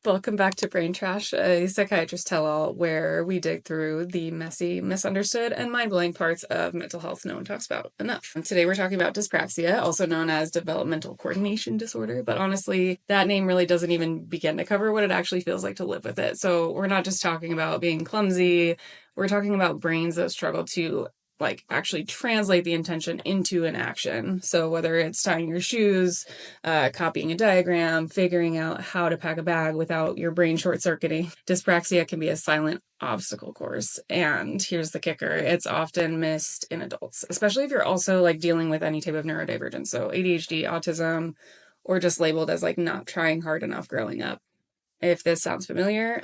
Welcome back to Brain Trash, a psychiatrist tell-all where we dig through the messy, misunderstood, and mind-blowing parts of mental health no one talks about enough. Today we're talking about dyspraxia, also known as developmental coordination disorder, but honestly, that name really doesn't even begin to cover what it actually feels like to live with it. So we're not just talking about being clumsy, we're talking about brains that struggle to actually translate the intention into an action. So whether it's tying your shoes, copying a diagram, figuring out how to pack a bag without your brain short-circuiting, dyspraxia can be a silent obstacle course. And here's the kicker. It's often missed in adults, especially if you're also dealing with any type of neurodivergence. So ADHD, autism, or just labeled as not trying hard enough growing up. If this sounds familiar,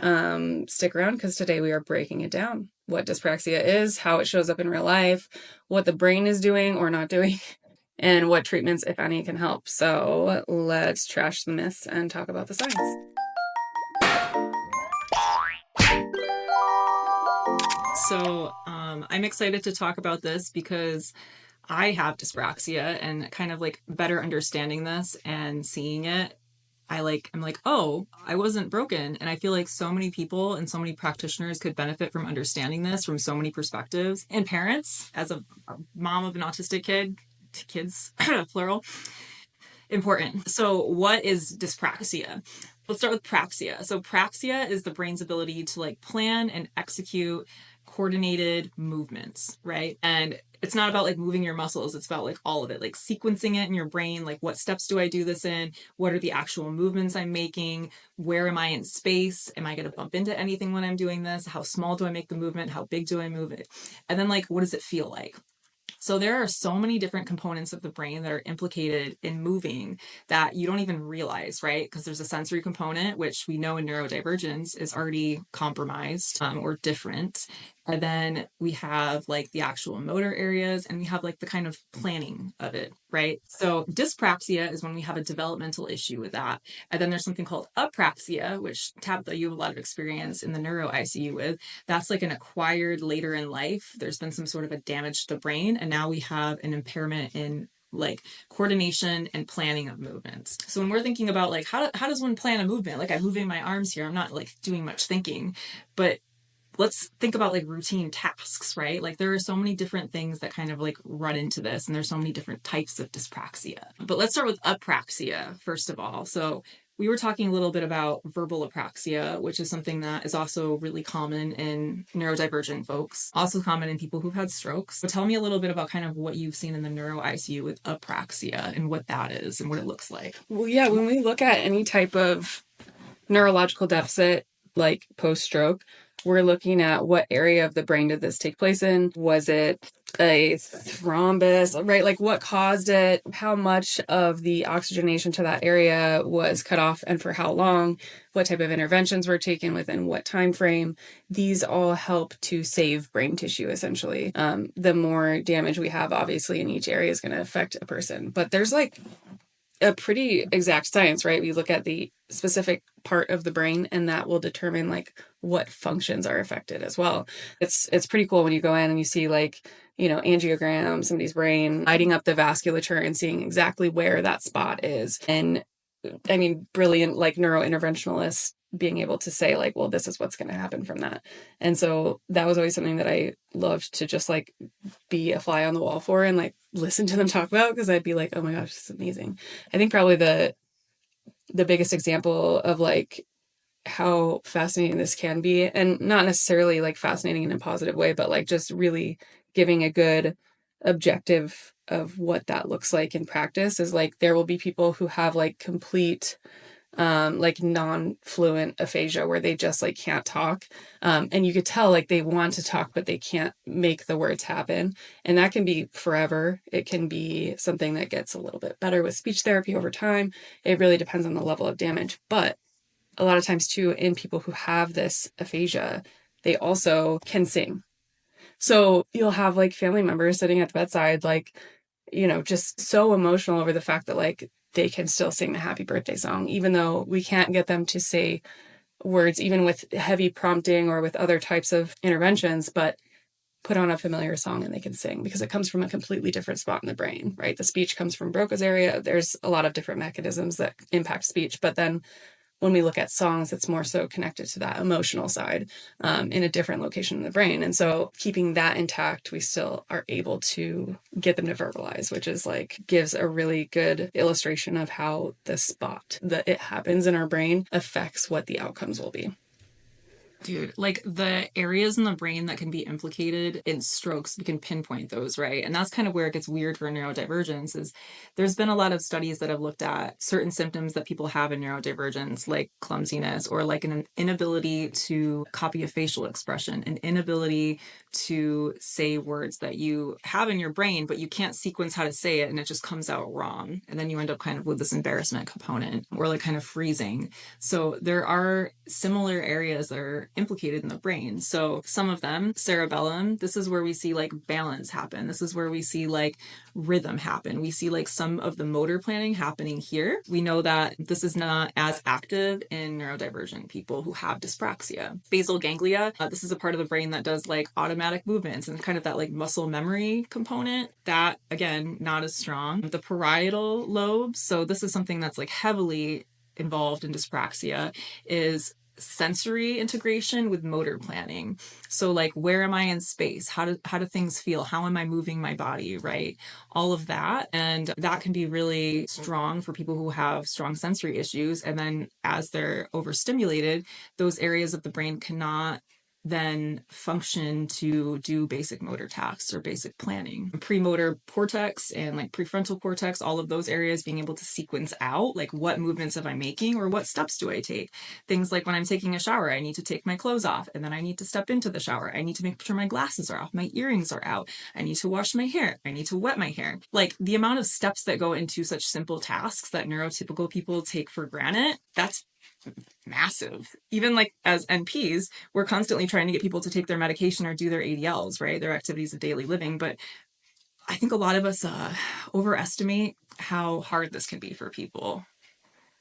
stick around because today we are breaking it down. What dyspraxia is, how it shows up in real life, what the brain is doing or not doing, and what treatments, if any, can help. So let's trash the myths and talk about the science. So I'm excited to talk about this because I have dyspraxia, and kind of better understanding this and seeing it, I'm like, oh, I wasn't broken. And I feel like so many people and so many practitioners could benefit from understanding this from so many perspectives. And parents, as a mom of an autistic kid, kids, plural, important. So what is dyspraxia? Let's start with praxia. So praxia is the brain's ability to plan and execute coordinated movements, right? And it's not about moving your muscles. It's about all of it, sequencing it in your brain. What steps do I do this in? What are the actual movements I'm making? Where am I in space? Am I going to bump into anything when I'm doing this? How small do I make the movement? How big do I move it? And then what does it feel like? So there are so many different components of the brain that are implicated in moving that you don't even realize, right? Because there's a sensory component, which we know in neurodivergence is already compromised or different. And then we have the actual motor areas, and we have the kind of planning of it, right? So dyspraxia is when we have a developmental issue with that. And then there's something called apraxia, which Tabitha, you have a lot of experience in the neuro ICU with. That's an acquired later in life. There's been some sort of a damage to the brain, and now we have an impairment in coordination and planning of movements. So when we're thinking about how does one plan a movement? I'm moving my arms here. I'm not doing much thinking, but let's think about routine tasks, right? There are so many different things that kind of run into this, and there's so many different types of dyspraxia. But let's start with apraxia first of all. So we were talking a little bit about verbal apraxia, which is something that is also really common in neurodivergent folks, also common in people who've had strokes. So tell me a little bit about kind of what you've seen in the neuro ICU with apraxia and what that is and what it looks like. Well, yeah, when we look at any type of neurological deficit, post-stroke, we're looking at what area of the brain did this take place in. Was it a thrombus, right? What caused it? How much of the oxygenation to that area was cut off and for how long? What type of interventions were taken within what time frame? These all help to save brain tissue, essentially. The more damage we have, obviously, in each area is going to affect a person. But there's a pretty exact science, right? We look at the specific part of the brain, and that will determine what functions are affected as well. It's pretty cool when you go in and you see angiogram, somebody's brain, lighting up the vasculature and seeing exactly where that spot is. And I mean, brilliant neurointerventionalists being able to say well, this is what's going to happen from that. And so that was always something that I loved to just be a fly on the wall for and listen to them talk about, because I'd be oh my gosh, this is amazing. I think probably the biggest example of how fascinating this can be, and not necessarily fascinating in a positive way, but just really giving a good objective of what that looks like in practice is there will be people who have complete non-fluent aphasia where they just can't talk. And you could tell they want to talk, but they can't make the words happen. And that can be forever. It can be something that gets a little bit better with speech therapy over time. It really depends on the level of damage. But a lot of times too, in people who have this aphasia, they also can sing. So you'll have family members sitting at the bedside, just so emotional over the fact that they can still sing the happy birthday song, even though we can't get them to say words, even with heavy prompting or with other types of interventions, but put on a familiar song and they can sing because it comes from a completely different spot in the brain, right? The speech comes from Broca's area. There's a lot of different mechanisms that impact speech, but then when we look at songs, it's more so connected to that emotional side in a different location in the brain. And so keeping that intact, we still are able to get them to verbalize, which is like gives a really good illustration of how the spot that it happens in our brain affects what the outcomes will be. Dude, like the areas in the brain that can be implicated in strokes, we can pinpoint those, right? And that's kind of where it gets weird for neurodivergence is there's been a lot of studies that have looked at certain symptoms that people have in neurodivergence, like clumsiness or like an inability to copy a facial expression, an inability to say words that you have in your brain, but you can't sequence how to say it and it just comes out wrong. And then you end up kind of with this embarrassment component or like kind of freezing. So there are similar areas that are implicated in the brain. So some of them, cerebellum, this is where we see like balance happen. This is where we see like rhythm happen. We see like some of the motor planning happening here. We know that this is not as active in neurodivergent people who have dyspraxia. Basal ganglia, this is a part of the brain that does like automatic movements and kind of that like muscle memory component. That, again, not as strong. The parietal lobes, so this is something that's like heavily involved in dyspraxia, is sensory integration with motor planning. So like, where am I in space? How do things feel? How am I moving my body, right? All of that. And that can be really strong for people who have strong sensory issues. And then as they're overstimulated, those areas of the brain cannot then function to do basic motor tasks or basic planning. Premotor cortex and like prefrontal cortex, all of those areas being able to sequence out like what movements am I making or what steps do I take. Things like when I'm taking a shower, I need to take my clothes off and then I need to step into the shower. I need to make sure my glasses are off, my earrings are out. I need to wash my hair. I need to wet my hair. Like the amount of steps that go into such simple tasks that neurotypical people take for granted, that's massive. Even like as NPs, we're constantly trying to get people to take their medication or do their ADLs, right? Their activities of daily living. But I think a lot of us overestimate how hard this can be for people.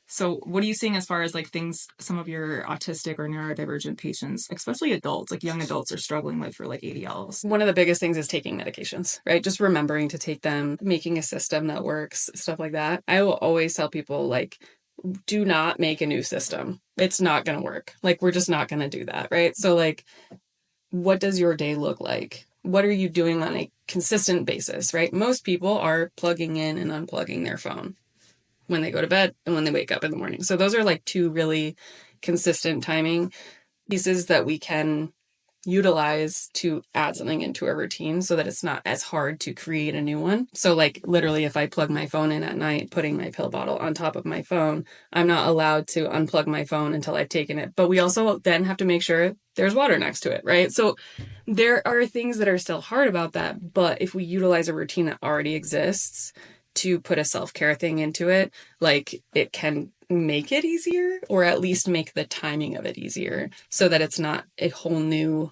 So what are you seeing as far as like things some of your autistic or neurodivergent patients, especially adults, like young adults, are struggling with for like ADLs? One of the biggest things is taking medications, right? Just remembering to take them, making a system that works, stuff like that. I will always tell people like, do not make a new system. It's not going to work. Like, we're just not going to do that, right? So like, what does your day look like? What are you doing on a consistent basis, right? Most people are plugging in and unplugging their phone when they go to bed and when they wake up in the morning. So those are like two really consistent timing pieces that we can utilize to add something into a routine so that it's not as hard to create a new one. So like literally if I plug my phone in at night, putting my pill bottle on top of my phone, I'm not allowed to unplug my phone until I've taken it. But we also then have to make sure there's water next to it, right? So there are things that are still hard about that. But if we utilize a routine that already exists to put a self-care thing into it, like it can make it easier or at least make the timing of it easier so that it's not a whole new,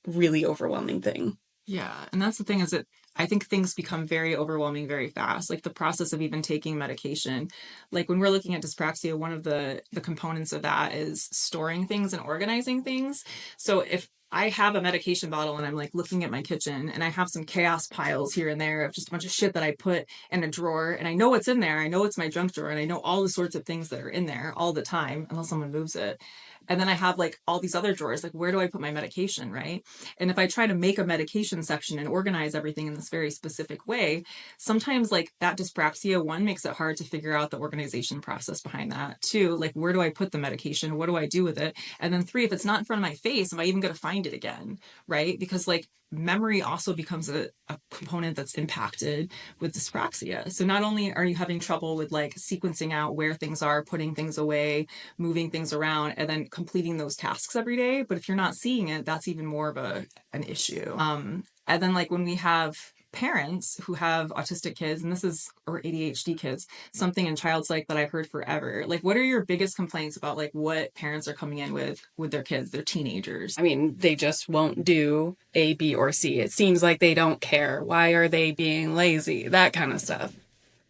really overwhelming thing. Yeah. And that's the thing is that I think things become very overwhelming very fast. Like the process of even taking medication. Like when we're looking at dyspraxia, one of the components of that is storing things and organizing things. So if I have a medication bottle and I'm like looking at my kitchen and I have some chaos piles here and there of just a bunch of shit that I put in a drawer and I know what's in there. I know it's my junk drawer and I know all the sorts of things that are in there all the time unless someone moves it. And then I have like all these other drawers, like where do I put my medication, right? And if I try to make a medication section and organize everything in this very specific way, sometimes like that dyspraxia, one, makes it hard to figure out the organization process behind that. Two, like where do I put the medication? What do I do with it? And then three, if it's not in front of my face, am I even going to find it again, right? Because like memory also becomes a component that's impacted with dyspraxia. So not only are you having trouble with like sequencing out where things are, putting things away, moving things around, and then completing those tasks every day, but if you're not seeing it, that's even more of an issue. And then like when we have parents who have autistic kids, and this is, or ADHD kids, something in child psych that I've heard forever. Like, what are your biggest complaints about like what parents are coming in with their kids, their teenagers? I mean, they just won't do A, B, or C. It seems like they don't care. Why are they being lazy? That kind of stuff.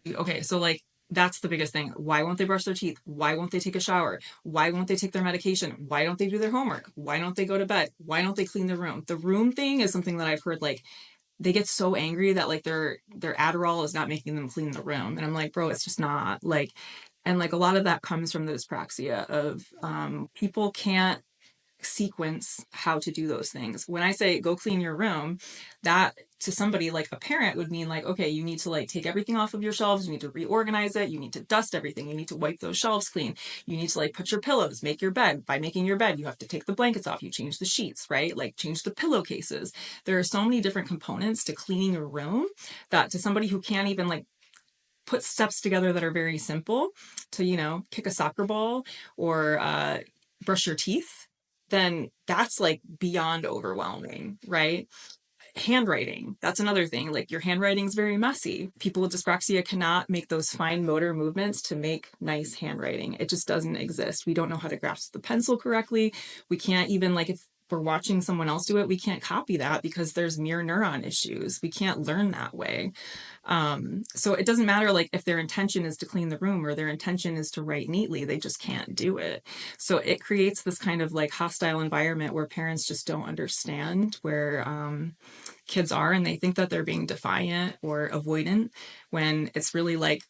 Okay, so like that's the biggest thing. Why won't they brush their teeth? Why won't they take a shower? Why won't they take their medication? Why don't they do their homework? Why don't they go to bed? Why don't they clean the room? The room thing is something that I've heard like they get so angry that like their Adderall is not making them clean the room. And I'm like, bro, it's just not like. And like a lot of that comes from the dyspraxia of people can't sequence how to do those things. When I say go clean your room, that to somebody like a parent would mean like, okay, you need to like take everything off of your shelves, you need to reorganize it, you need to dust everything, you need to wipe those shelves clean, you need to like put your pillows, make your bed. By making your bed, you have to take the blankets off, you change the sheets, right? Like change the pillowcases. There are so many different components to cleaning your room that to somebody who can't even like put steps together that are very simple to, you know, kick a soccer ball or brush your teeth, then that's like beyond overwhelming, right? Handwriting, that's another thing. Like your handwriting is very messy. People with dyspraxia cannot make those fine motor movements to make nice handwriting. It just doesn't exist. We don't know how to grasp the pencil correctly. We can't even like if we're watching someone else do it, we can't copy that because there's mirror neuron issues. We can't learn that way. So it doesn't matter like if their intention is to clean the room or their intention is to write neatly, they just can't do it. So it creates this kind of like hostile environment where parents just don't understand where kids are, and they think that they're being defiant or avoidant when it's really like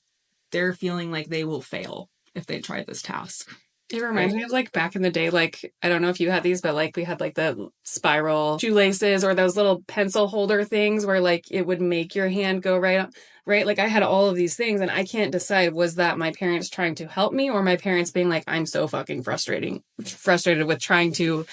they're feeling like they will fail if they try this task. It reminds me of like back in the day, like, I don't know if you had these, but like we had like the spiral shoelaces or those little pencil holder things where like it would make your hand go right up, right? Like I had all of these things and I can't decide, was that my parents trying to help me or my parents being like, I'm so fucking frustrated with trying to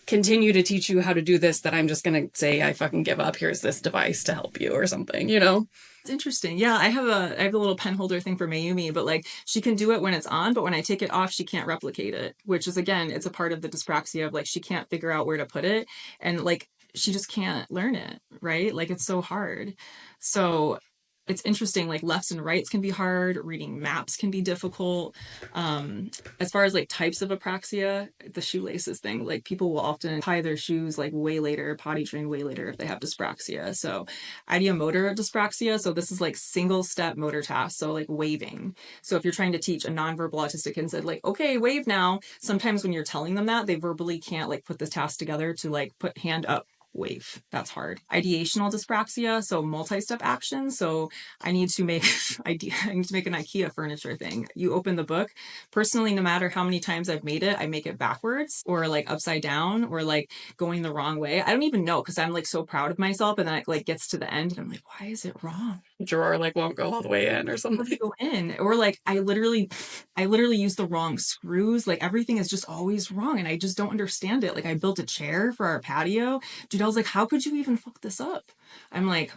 continue to teach you how to do this that I'm just going to say, I fucking give up. Here's this device to help you or something, you know? It's interesting. Yeah, I have a little pen holder thing for Mayumi, but like she can do it when it's on, but when I take it off, she can't replicate it, which is again, it's a part of the dyspraxia of like she can't figure out where to put it and like she just can't learn it, right? Like it's so hard. So it's interesting, like lefts and rights can be hard, reading maps can be difficult. As far as like types of apraxia, the shoelaces thing, like people will often tie their shoes like way later, potty train way later if they have dyspraxia. So ideomotor dyspraxia, so this is like single step motor tasks, so like waving. So if you're trying to teach a nonverbal autistic kid and said like, okay, wave now, sometimes when you're telling them that, they verbally can't like put the task together to like put hand up, wave. That's hard. Ideational dyspraxia, so multi-step action. So I need to make I need to make an IKEA furniture thing. You open the book. Personally, no matter how many times I've made it, I make it backwards or like upside down or like going the wrong way. I don't even know because I'm like so proud of myself, and then it like gets to the end and I'm like, why is it wrong? Drawer like won't go all the way in or something. Go in, or like I literally use the wrong screws. Like everything is just always wrong, and I just don't understand it. Like I built a chair for our patio. Dude, I was like, how could you even fuck this up? I'm like,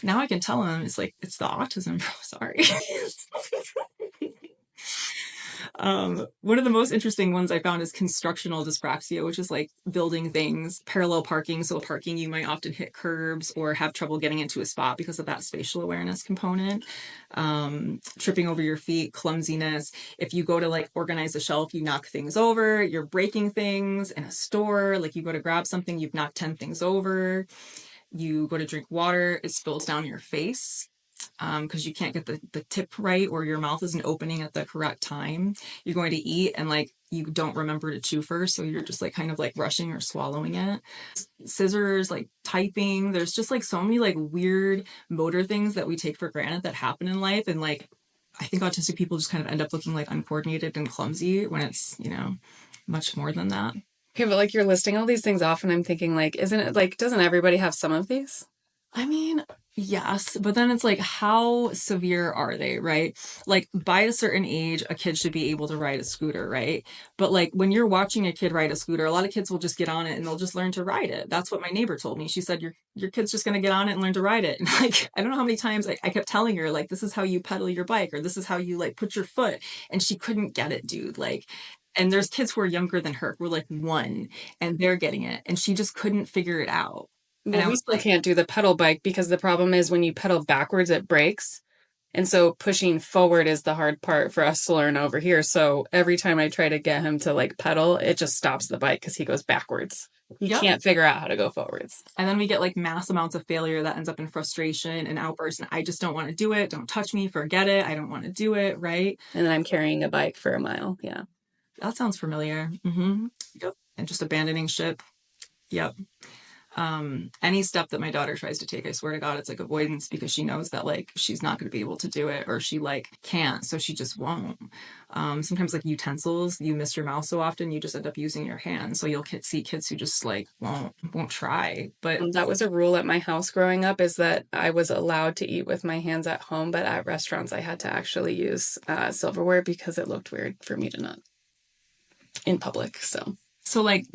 now I can tell him it's like it's the autism, bro. Sorry. One of the most interesting ones I found is constructional dyspraxia, which is like building things, parallel parking. So parking, you might often hit curbs or have trouble getting into a spot because of that spatial awareness component. Tripping over your feet, clumsiness. If you go to like organize a shelf, you knock things over, you're breaking things in a store. Like you go to grab something, you've knocked 10 things over. You go to drink water, it spills down your face. Because you can't get the tip right or your mouth isn't opening at the correct time. You're going to eat and like you don't remember to chew first, so you're just like kind of like rushing or swallowing it. Scissors, like typing. There's just like so many like weird motor things that we take for granted that happen in life, and like I think autistic people just kind of end up looking like uncoordinated and clumsy when it's, you know, much more than that. Okay, but like you're listing all these things off and I'm thinking like, isn't it like, doesn't everybody have some of these? I mean, yes, but then it's like, how severe are they, right? Like, by a certain age, a kid should be able to ride a scooter, right? But like, when you're watching a kid ride a scooter, a lot of kids will just get on it and they'll just learn to ride it. That's what my neighbor told me. She said, your kid's just going to get on it and learn to ride it. And like, I don't know how many times I kept telling her, like, this is how you pedal your bike, or this is how you like put your foot. And she couldn't get it, dude. Like, and there's kids who are younger than her, who are like 1, and they're getting it. And she just couldn't figure it out. Well, we still can't do the pedal bike because the problem is when you pedal backwards, it breaks. And so pushing forward is the hard part for us to learn over here. So every time I try to get him to like pedal, it just stops the bike because he goes backwards. He can't figure out how to go forwards. And then we get like mass amounts of failure that ends up in frustration and outbursts. And I just don't want to do it. Don't touch me. Forget it. I don't want to do it. Right. And then I'm carrying a bike for a mile. Yeah. That sounds familiar. Mm-hmm. Yep. And just abandoning ship. Yep. Any step that my daughter tries to take, I swear to God, it's like avoidance, because she knows that like she's not going to be able to do it, or she like can't, so she just won't. Sometimes like utensils, you miss your mouth so often, you just end up using your hands. So you'll see kids who just like won't try. But that was a rule at my house growing up, is that I was allowed to eat with my hands at home, but at restaurants I had to actually use silverware because it looked weird for me to not in public. So like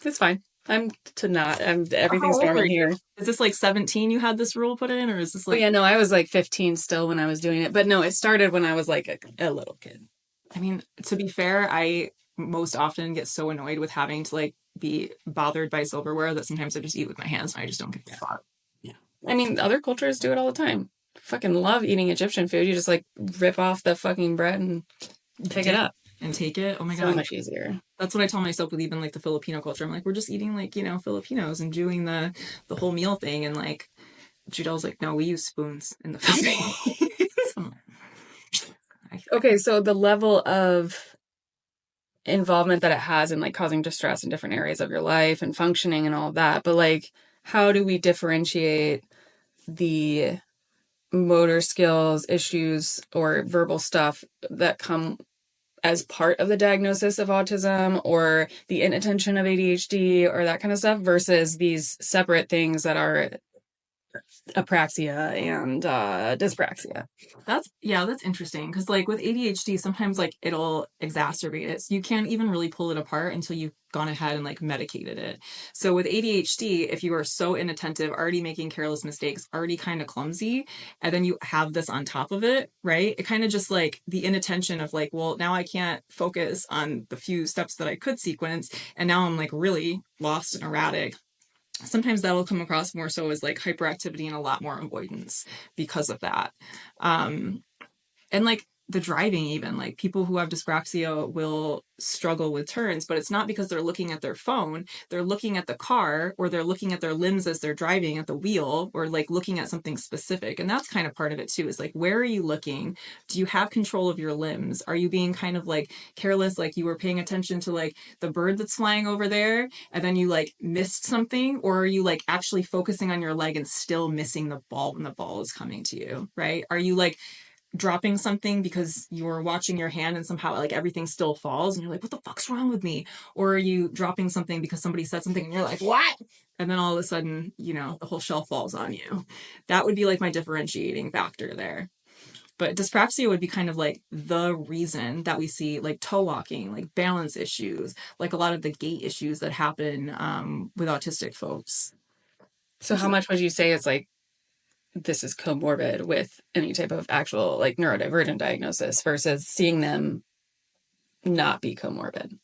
it's fine. Everything's how old normal are you? here. Is this like 17 you had this rule put in, or is this like... Oh yeah, no, I was like 15 still when I was doing it, but no, it started when I was like a little kid. I mean, to be fair, I most often get so annoyed with having to like be bothered by silverware that sometimes I just eat with my hands and I just don't give a fuck. Yeah. I mean, other cultures do it all the time. Fucking love eating Egyptian food. You just like rip off the fucking bread and pick it up. And take it. Oh my God. So much easier. That's what I tell myself with even like the Filipino culture. I'm like, we're just eating like, you know, Filipinos and doing the whole meal thing. And like, Judel's like, no, we use spoons in the Philippines. Okay, so the level of involvement that it has in like causing distress in different areas of your life and functioning and all of that, but like, how do we differentiate the motor skills issues or verbal stuff that come as part of the diagnosis of autism or the inattention of ADHD or that kind of stuff versus these separate things that are apraxia and dyspraxia? That's interesting, because like with ADHD sometimes like it'll exacerbate it, so you can't even really pull it apart until you've gone ahead and like medicated it. So with ADHD, if you are so inattentive, already making careless mistakes, already kind of clumsy, and then you have this on top of it, right, it kind of just like the inattention of like, well, now I can't focus on the few steps that I could sequence, and now I'm like really lost and erratic. Sometimes that'll come across more so as like hyperactivity and a lot more avoidance because of that. And like the driving, even like people who have dyspraxia will struggle with turns, but it's not because they're looking at their phone. They're looking at the car, or they're looking at their limbs as they're driving at the wheel, or like looking at something specific. And that's kind of part of it too, is like, where are you looking? Do you have control of your limbs? Are you being kind of like careless, like you were paying attention to like the bird that's flying over there and then you like missed something? Or are you like actually focusing on your leg and still missing the ball when the ball is coming to you, right? Are you like dropping something because you're watching your hand and somehow like everything still falls and you're like, what the fuck's wrong with me? Or are you dropping something because somebody said something and you're like, what? And then all of a sudden, you know, the whole shelf falls on you. That would be like my differentiating factor there. But dyspraxia would be kind of like the reason that we see like toe walking, like balance issues, like a lot of the gait issues that happen with autistic folks. So how much would you say is like, this is comorbid with any type of actual like neurodivergent diagnosis versus seeing them not be comorbid?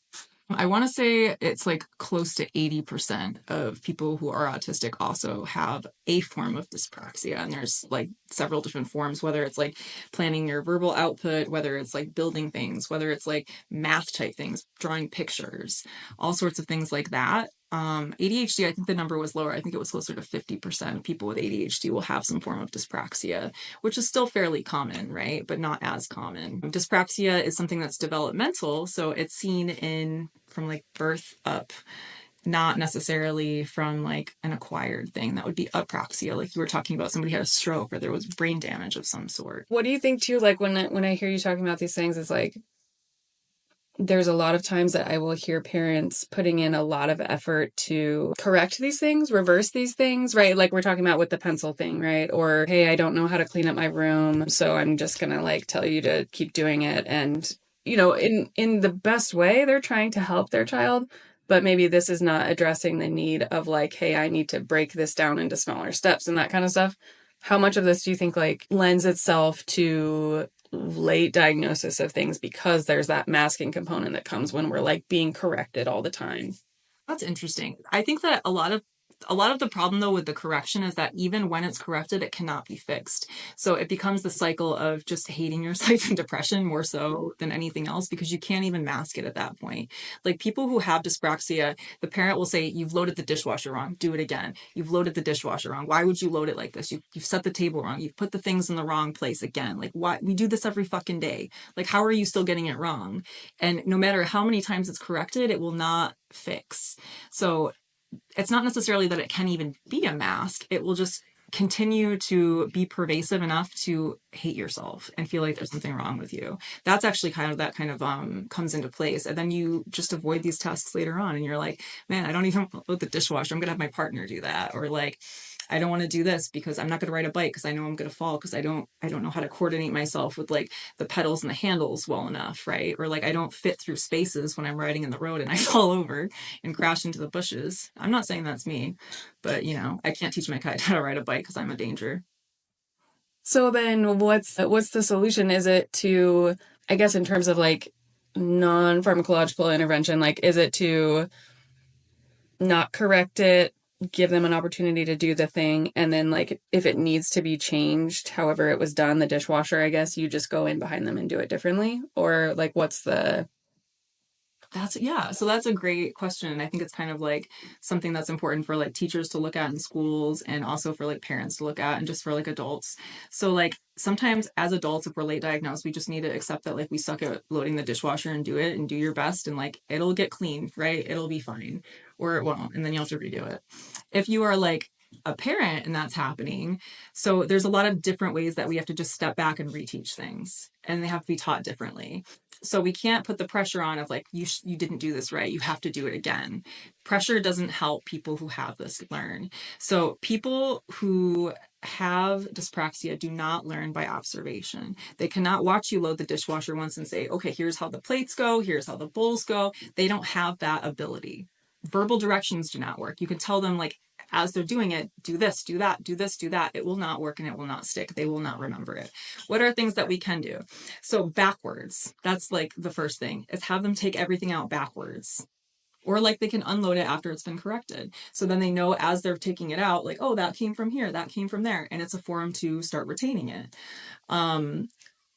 I want to say it's like close to 80% of people who are autistic also have a form of dyspraxia. And there's like several different forms, whether it's like planning your verbal output, whether it's like building things, whether it's like math type things, drawing pictures, all sorts of things like that. ADHD, I think the number was lower. I think it was closer to 50% of people with ADHD will have some form of dyspraxia, which is still fairly common, right? But not as common. Dyspraxia is something that's developmental, so it's seen in from like birth up, not necessarily from like an acquired thing. That would be apraxia, like you were talking about, somebody had a stroke or there was brain damage of some sort. What do you think too, like when I hear you talking about these things, it's like there's a lot of times that I will hear parents putting in a lot of effort to correct these things, reverse these things, right? Like we're talking about with the pencil thing, right? Or, hey, I don't know how to clean up my room, so I'm just going to like tell you to keep doing it. And, you know, in the best way, they're trying to help their child, but maybe this is not addressing the need of like, hey, I need to break this down into smaller steps and that kind of stuff. How much of this do you think like lends itself to late diagnosis of things because there's that masking component that comes when we're like being corrected all the time? That's interesting. I think that a lot of the problem though with the correction is that even when it's corrected, it cannot be fixed. So it becomes the cycle of just hating your life and depression more so than anything else, because you can't even mask it at that point. Like people who have dyspraxia, the parent will say, you've loaded the dishwasher wrong, do it again. You've loaded the dishwasher wrong. Why would you load it like this? You've set the table wrong. You've put the things in the wrong place again. Like, why? We do this every fucking day. Like, how are you still getting it wrong? And no matter how many times it's corrected, it will not fix. So it's not necessarily that it can even be a mask. It will just continue to be pervasive enough to hate yourself and feel like there's something wrong with you. That's actually kind of comes into place. And then you just avoid these tasks later on and you're like, man, I don't even load the dishwasher. I'm going to have my partner do that. Or like, I don't want to do this because I'm not going to ride a bike because I know I'm going to fall because I don't know how to coordinate myself with like the pedals and the handles well enough, right? Or like I don't fit through spaces when I'm riding in the road and I fall over and crash into the bushes. I'm not saying that's me, but you know, I can't teach my kid how to ride a bike because I'm a danger. So then what's the solution? Is it to, I guess in terms of like non-pharmacological intervention, like is it to not correct it, give them an opportunity to do the thing, and then like if it needs to be changed, however it was done, the dishwasher, I guess you just go in behind them and do it differently? Or like what's the So that's a great question. And I think it's kind of like something that's important for like teachers to look at in schools and also for like parents to look at and just for like adults. So like sometimes as adults, if we're late diagnosed, we just need to accept that like we suck at loading the dishwasher and do it and do your best and like it'll get clean, right? It'll be fine or it won't. And then you'll have to redo it. If you are like a parent and that's happening, so there's a lot of different ways that we have to just step back and reteach things and they have to be taught differently. So we can't put the pressure on of like you didn't do this right, you have to do it again. Pressure doesn't help people who have this learn. So people who have dyspraxia do not learn by observation. They cannot watch you load the dishwasher once and say, okay, here's how the plates go, here's how the bowls go. They don't have that ability. Verbal directions do not work. You can tell them like as they're doing it, do this, do that, do this, do that. It will not work and it will not stick. They will not remember it. What are things that we can do? So backwards, that's like the first thing is have them take everything out backwards. Or like they can unload it after it's been corrected. So then they know as they're taking it out, like, oh, that came from here, that came from there. And it's a forum to start retaining it.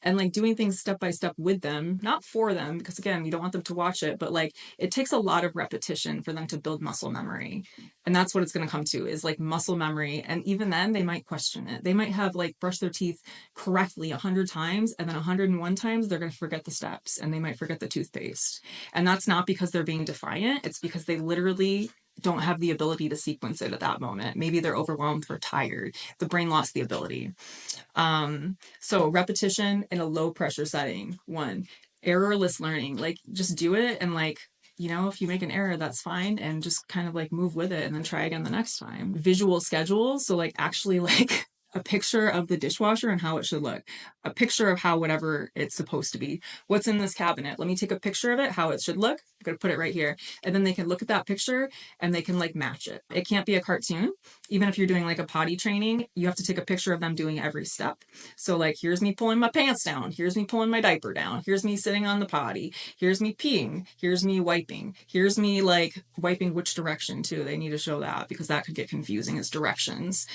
And like doing things step by step with them, not for them, because again, you don't want them to watch it, but like it takes a lot of repetition for them to build muscle memory. And that's what it's going to come to is like muscle memory. And even then they might question it. They might have like brushed their teeth correctly 100 times and then 101 times they're going to forget the steps and they might forget the toothpaste. And that's not because they're being defiant. It's because they literally don't have the ability to sequence it at that moment. Maybe they're overwhelmed or tired. The brain lost the ability. So repetition in a low pressure setting. One, errorless learning, like just do it. And like, you know, if you make an error, that's fine. And just kind of like move with it and then try again the next time. Visual schedules. So like actually like a picture of the dishwasher and how it should look, a picture of how whatever it's supposed to be. What's in this cabinet? Let me take a picture of it, how it should look. I'm going to put it right here. And then they can look at that picture and they can like match it. It can't be a cartoon. Even if you're doing like a potty training, you have to take a picture of them doing every step. So like, here's me pulling my pants down. Here's me pulling my diaper down. Here's me sitting on the potty. Here's me peeing. Here's me wiping. Here's me like wiping which direction too. They need to show that because that could get confusing as directions.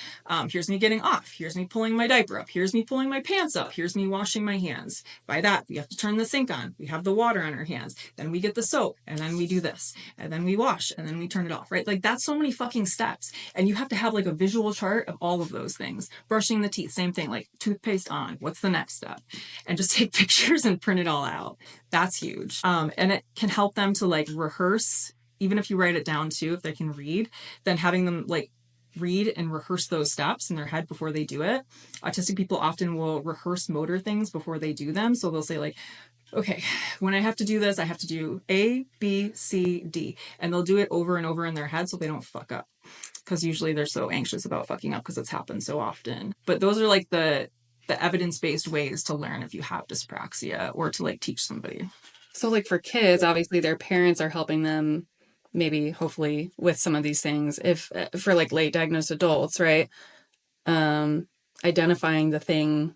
Here's me getting off. Here's me pulling my diaper up. Here's me pulling my pants up. Here's me washing my hands. By that, we have to turn the sink on. We have the water on our hands. Then we get the soap and then we do this and then we wash and then we turn it off, right? Like that's so many fucking steps. And you have to have like a visual chart of all of those things. Brushing the teeth, same thing, like toothpaste on. What's the next step? And just take pictures and print it all out. That's huge. And it can help them to like rehearse, even if you write it down too, if they can read, then having them like read and rehearse those steps in their head before they do it. Autistic people often will rehearse motor things before they do them. So they'll say like, okay, when I have to do this, I have to do A, B, C, D. And they'll do it over and over in their head so they don't fuck up. Because usually they're so anxious about fucking up because it's happened so often. But those are like the evidence-based ways to learn if you have dyspraxia or to like teach somebody. So like for kids, obviously their parents are helping them maybe hopefully with some of these things. If for like late diagnosed adults, right? Identifying the thing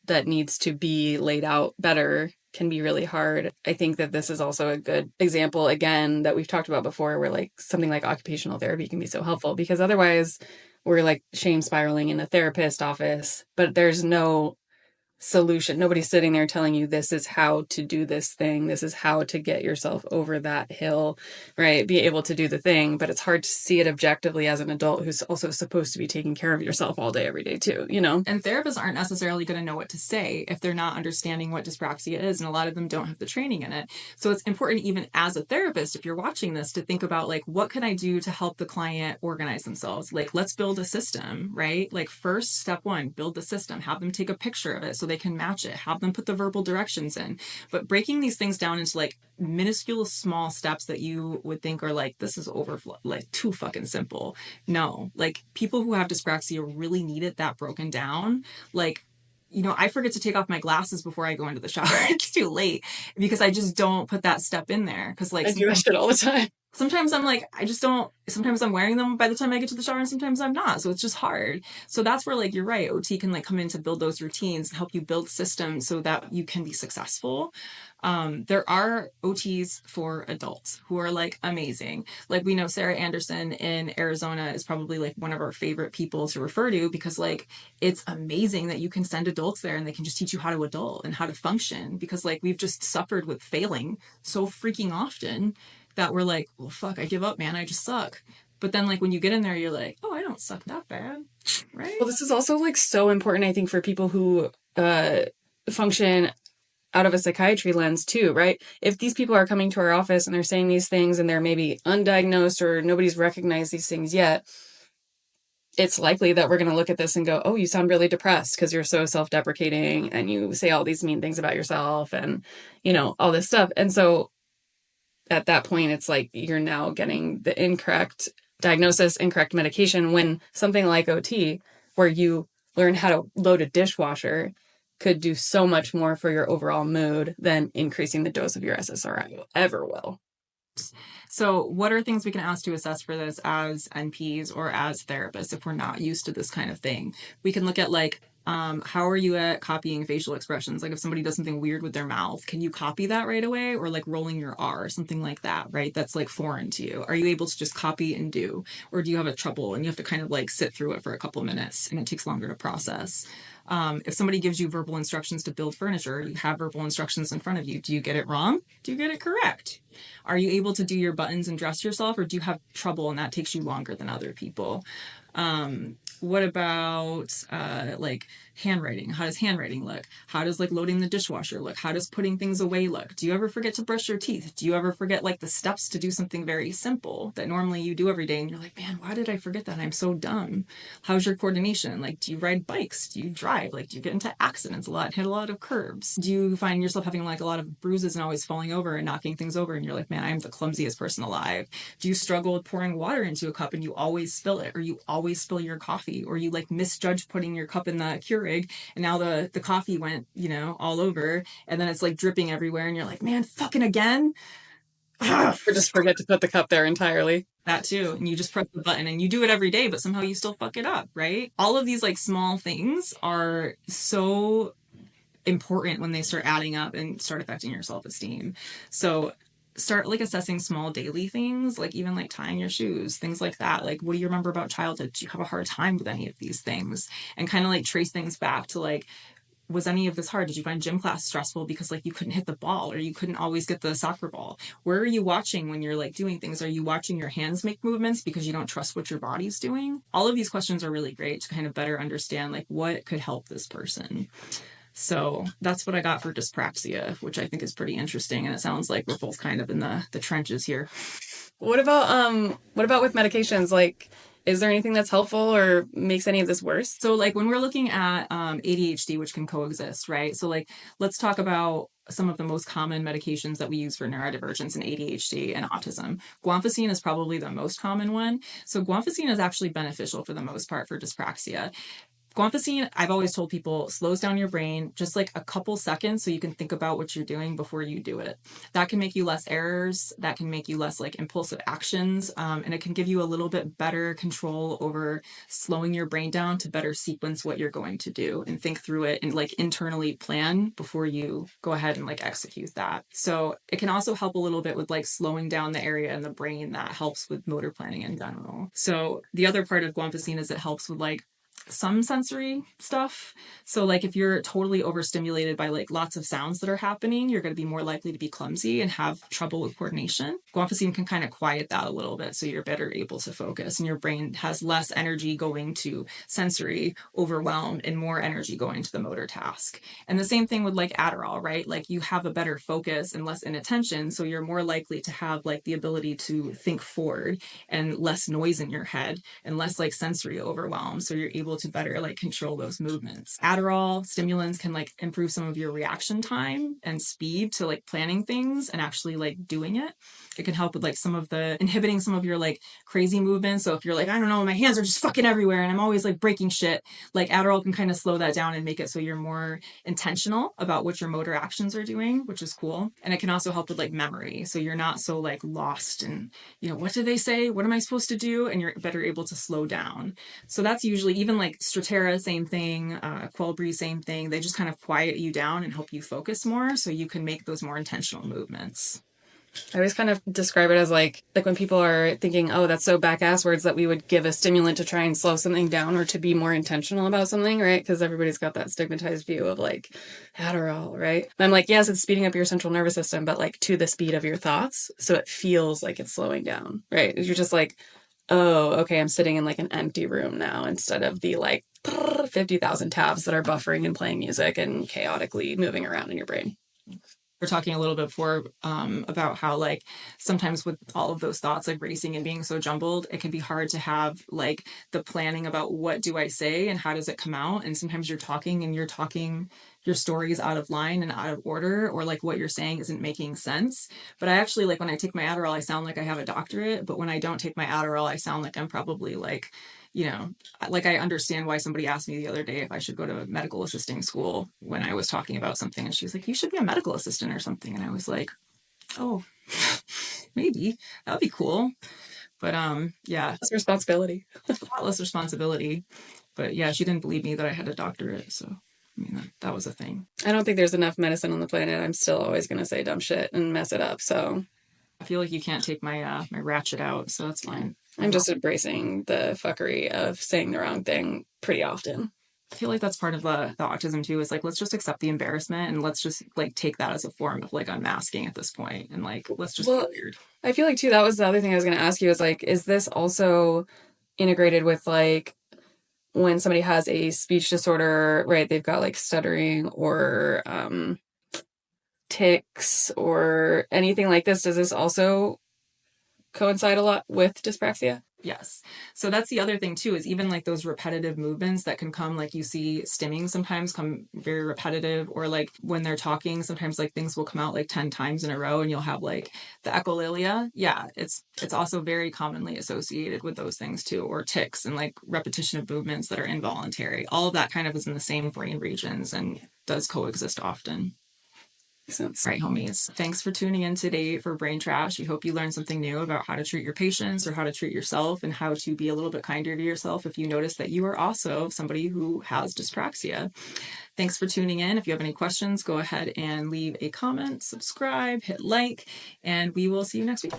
that needs to be laid out better can be really hard. I think that this is also a good example, again, that we've talked about before, where like something like occupational therapy can be so helpful, because otherwise we're like shame spiraling in a therapist office, but there's no solution. Nobody's sitting there telling you this is how to do this thing. This is how to get yourself over that hill, right? Be able to do the thing, but it's hard to see it objectively as an adult who's also supposed to be taking care of yourself all day, every day too, you know? And therapists aren't necessarily going to know what to say if they're not understanding what dyspraxia is. And a lot of them don't have the training in it. So it's important, even as a therapist, if you're watching this, to think about like, what can I do to help the client organize themselves? Like, let's build a system, right? Like, first, step one, build the system, have them take a picture of it so they can match it, have them put the verbal directions in. But breaking these things down into like minuscule small steps that you would think are like, this is overflow, like too fucking simple. No, like people who have dyspraxia really need it that broken down. Like, you know, I forget to take off my glasses before I go into the shower. It's too late because I just don't put that step in there. Because like I do that shit all the time. Sometimes I'm like, I just don't, sometimes I'm wearing them by the time I get to the shower and sometimes I'm not. So it's just hard. So that's where like, you're right. OT can like come in to build those routines and help you build systems so that you can be successful. There are OTs for adults who are like amazing. Like we know Sarah Anderson in Arizona is probably like one of our favorite people to refer to because like it's amazing that you can send adults there and they can just teach you how to adult and how to function because like we've just suffered with failing so freaking often that we're like, well, fuck, I give up, man. I just suck. But then like when you get in there, you're like, oh, I don't suck that bad. Right. Well, this is also like so important, I think, for people who function out of a psychiatry lens too, right? If these people are coming to our office and they're saying these things and they're maybe undiagnosed or nobody's recognized these things yet, it's likely that we're going to look at this and go, oh, you sound really depressed because you're so self-deprecating and you say all these mean things about yourself and, you know, all this stuff. And so at that point, it's like you're now getting the incorrect diagnosis, incorrect medication, when something like OT, where you learn how to load a dishwasher, could do so much more for your overall mood than increasing the dose of your SSRI ever will. So what are things we can ask to assess for this as NPs or as therapists if we're not used to this kind of thing? We can look at like, how are you at copying facial expressions? Like if somebody does something weird with their mouth, can you copy that right away? Or like rolling your R, something like that, right? That's like foreign to you. Are you able to just copy and do? Or do you have a trouble and you have to kind of like sit through it for a couple minutes and it takes longer to process? If somebody gives you verbal instructions to build furniture, you have verbal instructions in front of you. Do you get it wrong? Do you get it correct? Are you able to do your buttons and dress yourself, or do you have trouble and that takes you longer than other people? What about like handwriting? How does handwriting look? How does like loading the dishwasher look? How does putting things away look? Do you ever forget to brush your teeth? Do you ever forget like the steps to do something very simple that normally you do every day and you're like, man, why did I forget that? I'm so dumb. How's your coordination? Like, do you ride bikes? Do you drive? Like, do you get into accidents a lot, hit a lot of curbs? Do you find yourself having like a lot of bruises and always falling over and knocking things over and you're like, man, I'm the clumsiest person alive? Do you struggle with pouring water into a cup and you always spill it, or you always spill your coffee, or you like misjudge putting your cup in the Keurig and now the coffee went, you know, all over and then it's like dripping everywhere and you're like, man, fucking again? Or just forget to put the cup there entirely. That too. And you just press the button and you do it every day, but somehow you still fuck it up, right? All of these like small things are so important when they start adding up and start affecting your self-esteem. So start like assessing small daily things, like even like tying your shoes, things like that. Like, what do you remember about childhood? Do you have a hard time with any of these things? And kind of like trace things back to like, was any of this hard? Did you find gym class stressful because like you couldn't hit the ball or you couldn't always get the soccer ball? Where are you watching when you're like doing things? Are you watching your hands make movements because you don't trust what your body's doing? All of these questions are really great to kind of better understand like what could help this person. So that's what I got for dyspraxia, which I think is pretty interesting. And it sounds like we're both kind of in the trenches here. What about with medications? Like, is there anything that's helpful or makes any of this worse? So like when we're looking at ADHD, which can coexist, right? So like, let's talk about some of the most common medications that we use for neurodivergence and ADHD and autism. Guanfacine is probably the most common one. So guanfacine is actually beneficial for the most part for dyspraxia. Guanfacine, I've always told people, slows down your brain just like a couple seconds so you can think about what you're doing before you do it. That can make you less errors. That can make you less like impulsive actions. And it can give you a little bit better control over slowing your brain down to better sequence what you're going to do and think through it and like internally plan before you go ahead and like execute that. So it can also help a little bit with like slowing down the area in the brain that helps with motor planning in general. So the other part of guanfacine is it helps with like some sensory stuff. So like if you're totally overstimulated by like lots of sounds that are happening, you're going to be more likely to be clumsy and have trouble with coordination. Guanfacine can kind of quiet that a little bit, so you're better able to focus, and your brain has less energy going to sensory overwhelm and more energy going to the motor task. And the same thing with like Adderall, right? Like you have a better focus and less inattention, so you're more likely to have like the ability to think forward and less noise in your head and less like sensory overwhelm, so you're able to better like control those movements. Adderall stimulants can like improve some of your reaction time and speed to like planning things and actually like doing it. It can help with like some of the inhibiting some of your like crazy movements. So if you're like, I don't know, my hands are just fucking everywhere and I'm always like breaking shit, like Adderall can kind of slow that down and make it so you're more intentional about what your motor actions are doing, which is cool. And it can also help with like memory, so you're not so like lost and, you know, what did they say, what am I supposed to do, and you're better able to slow down. So that's usually, even like Strattera, same thing, Quellbreeze, same thing. They just kind of quiet you down and help you focus more so you can make those more intentional movements. I always kind of describe it as like when people are thinking, oh, that's so back-ass words, that we would give a stimulant to try and slow something down or to be more intentional about something, right? Because everybody's got that stigmatized view of like Adderall, right? And I'm like, yes, it's speeding up your central nervous system, but like to the speed of your thoughts. So it feels like it's slowing down, right? You're just like, oh, okay, I'm sitting in like an empty room now instead of the like 50,000 tabs that are buffering and playing music and chaotically moving around in your brain. We're talking a little bit before about how like sometimes with all of those thoughts like racing and being so jumbled, it can be hard to have like the planning about what do I say and how does it come out. And sometimes you're talking your stories out of line and out of order, or like what you're saying isn't making sense. But I actually, like when I take my Adderall, I sound like I have a doctorate, but when I don't take my Adderall, I sound like I'm probably like, you know, like I understand why somebody asked me the other day if I should go to medical assisting school when I was talking about something, and she was like, you should be a medical assistant or something. And I was like, oh, maybe that'd be cool. But yeah, It's responsibility. a lot less responsibility. But yeah, she didn't believe me that I had a doctorate, so I mean, that was a thing. I don't think there's enough medicine on the planet. I'm still always going to say dumb shit and mess it up. So I feel like you can't take my my ratchet out, so that's fine. I'm just embracing the fuckery of saying the wrong thing pretty often. I feel like that's part of the autism too, is like, let's just accept the embarrassment and let's just like take that as a form of like unmasking at this point, and like let's just be weird. I feel like too, that was the other thing I was going to ask you, is like, is this also integrated with like when somebody has a speech disorder, right? They've got like stuttering or tics or anything like this. Does this also coincide a lot with dyspraxia? Yes. So that's the other thing too, is even like those repetitive movements that can come, like you see stimming sometimes come very repetitive, or like when they're talking, sometimes like things will come out like 10 times in a row and you'll have like the echolalia. Yeah, it's also very commonly associated with those things too, or tics and like repetition of movements that are involuntary. All of that kind of is in the same brain regions and does coexist often. Sense. Right, homies. Thanks for tuning in today for Brain Trash. We hope you learned something new about how to treat your patients or how to treat yourself, and how to be a little bit kinder to yourself if you notice that you are also somebody who has dyspraxia. Thanks for tuning in. If you have any questions, go ahead and leave a comment, subscribe, hit like, and we will see you next week.